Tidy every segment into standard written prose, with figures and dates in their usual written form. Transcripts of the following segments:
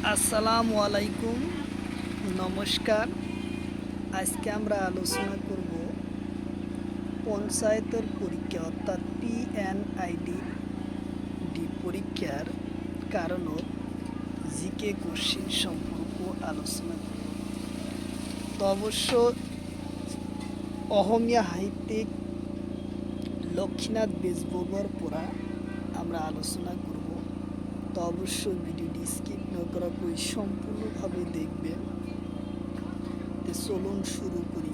আসসালামু আলাইকুম, নমস্কার। আজকে আমরা আলোচনা করব পঞ্চায়েতের পরীক্ষা অর্থাৎ PNID পরীক্ষার কারণ জিকে কোশ্চিন সম্পর্ক আলোচনা করব। তো অবশ্য অহমিয়া সাহিত্যিক লক্ষ্মীনাথ বেজবরুয়ার পড়া আমরা আলোচনা করব। তো অবশ্যই ভিডিওটি স্কিপ না করা করে সম্পূর্ণভাবে দেখবেন। চলুন শুরু করি।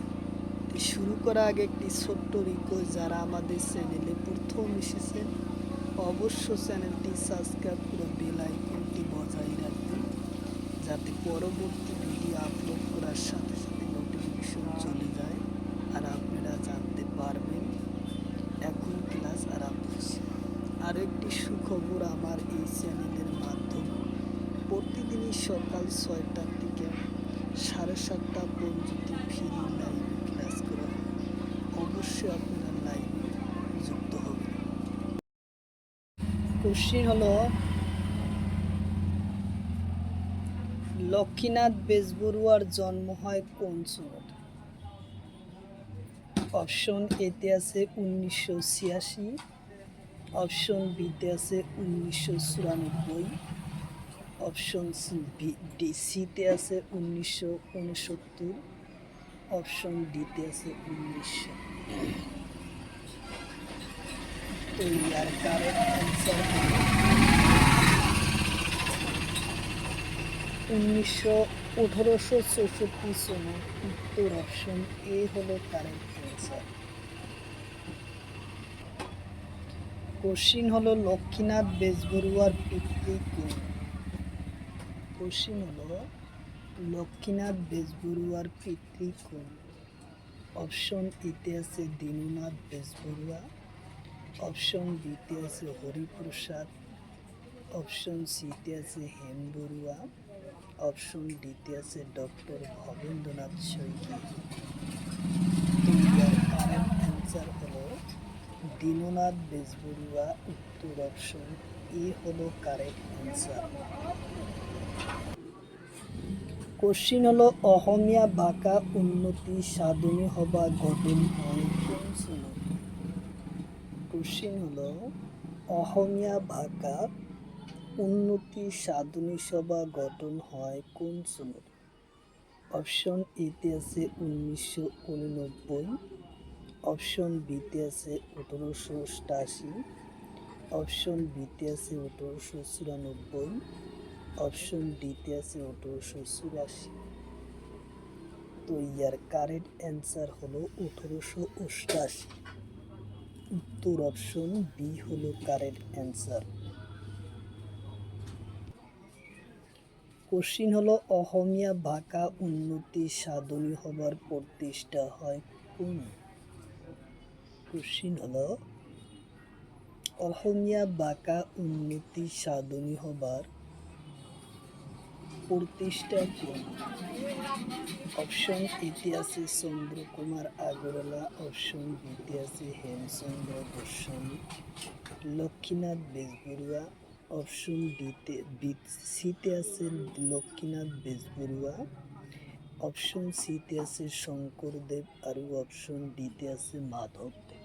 শুরু করার আগে একটি ছোট্ট রিকোয়েস্ট, যারা আমাদের চ্যানেলে প্রথম এসেছেন অবশ্য চ্যানেলটি সাবস্ক্রাইব করে বেল আইকনটি বজায় রাখবেন, যাতে পরবর্তী ভিডিও আপলোড করার সাথে সাথে নোটিফিকেশন চলে যায় আর আপনারা জানতে পারবেন। এখন ক্লাস আরম্ভ হচ্ছে। আরও একটি সুখবর, আমার এই চ্যানেলের মাধ্যমে প্রতিদিনই সকাল 6টা থেকে 7:30 পর্যন্ত ফ্রি লাইভে ক্লাস করা হয়। অবশ্যই আপনারা লাইভে যুক্ত হবেন। কোশ্চিন হলো, লক্ষ্মীনাথ বেজবরুয়ার জন্ম হয় কোন সনত? অপশন এতে আছে 1986, অপশন বিতে আছে 1994, অপশন সিতে আছে 1969, অপশন ডিতে আছে 1900। তো ইয়ার কারেক্ট অ্যান্সার হলো 1864 সনে। উত্তর অপশন এ হলো কারেক্ট অ্যান্সার। কোশ্চিন হলো, লক্ষ্মীনাথ বেজবরুয়ার পিতৃকুল। কোশ্চিন হলো, লক্ষ্মীনাথ বেজবরুয়ার পিতৃকুল। অপশন এতে আছে দীননাথ বেজবরুয়া, অপশন বিতে আছে হরিপ্রসাদ, অপশন সিতে আছে হেম বড়ুয়া, অপশন ডিতে আছে ডক্টর ভবেন্দ্রনাথ শইকী। ইয়ার কারেক্ট অ্যান্সার হলো দীননাথ বেজবরুয়া। উত্তর অপশন এ হলো কারেক্ট অ্যান্সার। কোশ্চিন হলো, অসমীয়া ভাষা উন্নতি সাধনী সভা গঠন হয় কোন চনত? কোশ্চিন হলো, অসমীয়া ভাষা উন্নতি সাধনী সভা গঠন হয় কোন চনত? অপশন এতে আছে 1989, অপশন বিতে আছে 1888, অপশন বিতে আছে 1894, অপশন ডিতে আছে 1884। তো ইয়ার কারেক্ট অ্যান্সার হলো 1888। উত্তর অপশন বি হলো কারেক্ট অ্যান্সার। কোশ্চিন হলো, অসমীয়া ভাষা উন্নতি সাধনী সভার প্রতিষ্ঠা হয় কোন? কোশ্চিন হলো, অসমীয়া ভাষা উন্নতি সাধনী সভার প্রতিষ্ঠা কোন? অপশন এতে আছে চন্দ্রকুমার আগরওয়ালা, অপশন বিতে আছে হেমচন্দ্র গোস্বামী, লক্ষ্মীনাথ বেজবরুয়া, অপশন সিতে আছে লক্ষ্মীনাথ বেজবরুয়া, অপশন সিতে আছে শঙ্করদেব আর অপশন ডিতে আছে মাধবদেব।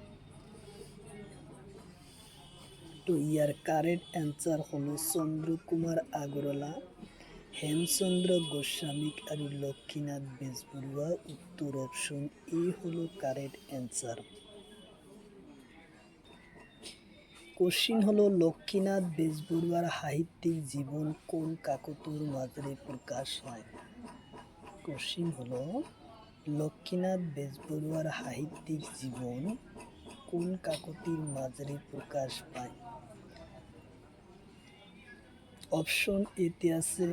তো ইয়ার কারেক্ট অ্যান্সার হলো চন্দ্রকুমার আগরওয়ালা, হেমচন্দ্র গোস্বামী আর লক্ষ্মীনাথ বেজবরুয়া। উত্তর অপশন এ হলো কারেক্ট অ্যান্সার। কোশ্চিন হলো, লক্ষ্মীনাথ বেজবরুয়ার সাহিত্যিক জীবন কোন কাকতির মাঝারে প্রকাশ হয়? কোশ্চিন হলো, লক্ষ্মীনাথ বেজবরুয়ার সাহিত্যিক জীবন কোন কাকতির মাঝারে প্রকাশ পায়? অপশন এতে আছে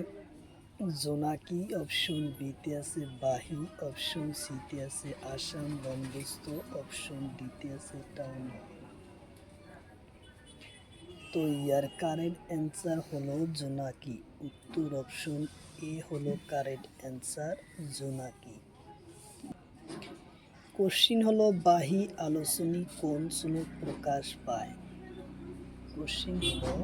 জোনাকি, অপশন বিতে আছে বাহি, অপশন সিতে আছে আসাম বন্দোবস্ত, অপশন ডিতে আছে টাউন। তো ইয়ার কারেক্ট অ্যান্সার হলো জোনাকি। উত্তর অপশন এ হলো কারেক্ট অ্যান্সার, জোনাকি। কোশ্চিন হলো, বাহি আলোচনী কোন সনত প্রকাশ পায়? কোশ্চিন হলো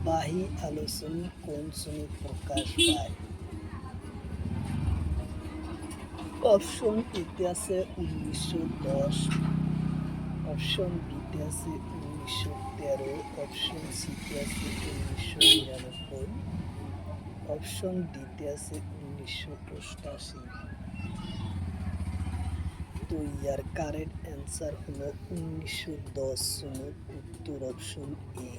বাহী আলোচনী কোন সনে প্রকাশ পায়? অপশন এতে আছে 1910, অপশন বিতে আছে 1913, অপশন সিতে আছে 1999, অপশন ডিতে আছে 1988। তো ইয়ার কারেক্ট অ্যান্সার হলো 1910 সনের উত্তর অপশন এ।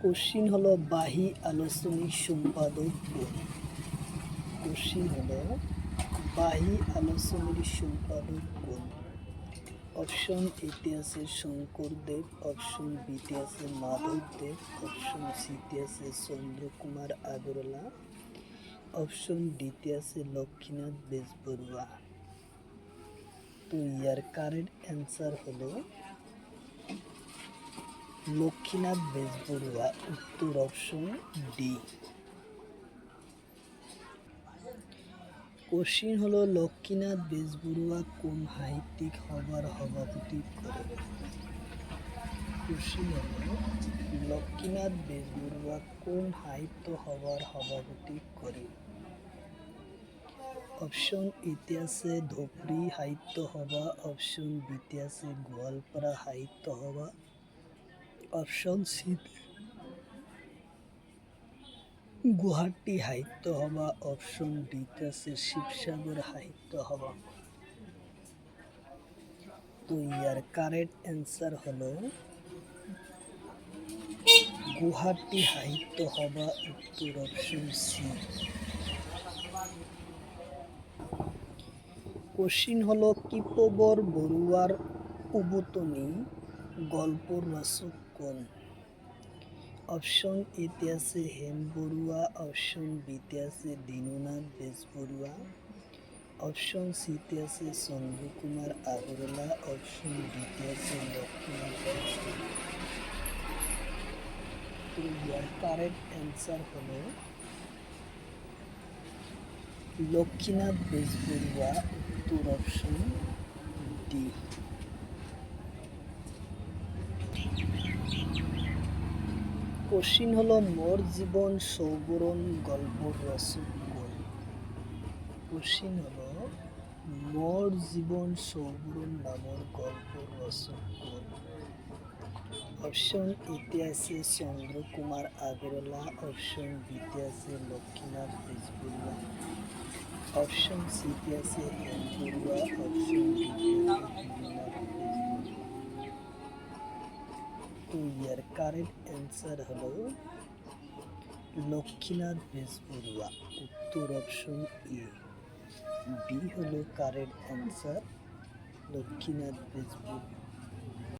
কোশ্চিন হলো বাহী আলোচনী সম্পাদক কোন? কোশ্চিন হলো বাহী আলোচনীর সম্পাদক কোন? অপশন এতে আছে শঙ্করদেব, অপশন বিতে আছে মাধবদেব, অপশন সিতে আছে চন্দ্রকুমার আগরওয়ালা, অপশন ডিতে আছে লক্ষ্মীনাথ বেজবরুয়া। তো ইয়ার কারেক্ট অ্যান্সার হলো লক্ষ্মীনাথ বেজবরুয়া, উত্তর অপশন ডি। কোশ্চিন হলো লক্ষ্মীনাথ বেজবরুয়া কোন সাহিত্যিক সভার সভাপতি করে? কোশ্চিন হলো লক্ষ্মীনাথ বেজবরুয়া কোন সাহিত্য সভার সভাপতি করে? অপশন এতে আছে ধুবড়ী সাহিত্য সভা, অপশন বিতে আছে গোৱালপাৰা সাহিত্য সভা, অপশন সি গুৱাহাটী সাহিত্য সভা, অপশন ডিতে আছে শিৱসাগৰ সাহিত্য সভা। তো ইয়ার কারেক্ট অ্যান্সার হলো গুৱাহাটী সাহিত্য সভা, উত্তর অপশন সি। কোশ্চিন হলো কিপবর বৰুৱাৰ উভতনি গল্পর রচক কোন? অপশন এতে আছে হেম বৰুৱা, অপশন বিতে আছে দীননাথ বেজবৰুৱা, অপশন সিতে আছে চন্দ্রকুমার আগরওয়ালা, অপশন ডিতে আছে লক্ষ্মীনাথ বেজবরুয়া। তো ইয়ার কারেক্ট অ্যান্সার হলো লক্ষ্মীনাথ বেজবরুয়া, উত্তর অপশন ডি। কোশ্চিন হলো মোর জীবন সৌবরণ গল্পর রচক কোন? কোশ্চিন হলো মোর জীবন সৌবরণ নামৰ গল্পর রচক কোন? অপশন এতে আছে চন্দ্রকুমার আগরওয়ালা, অপশন বিতে আছে লক্ষ্মীনাথ বেজবরুয়া, অপশন সিতে আছে হেম বৰুৱা, অপশন ডিতে আছে দীননাথ বেজবরুয়া। তো ইয়ার কারেক্ট অ্যান্সার হলো লক্ষ্মীনাথ বেজবরুয়া, উত্তর অপশন এ। বি হলো কারেক্ট অ্যান্সার, লক্ষ্মীনাথ বেজবরুয়া।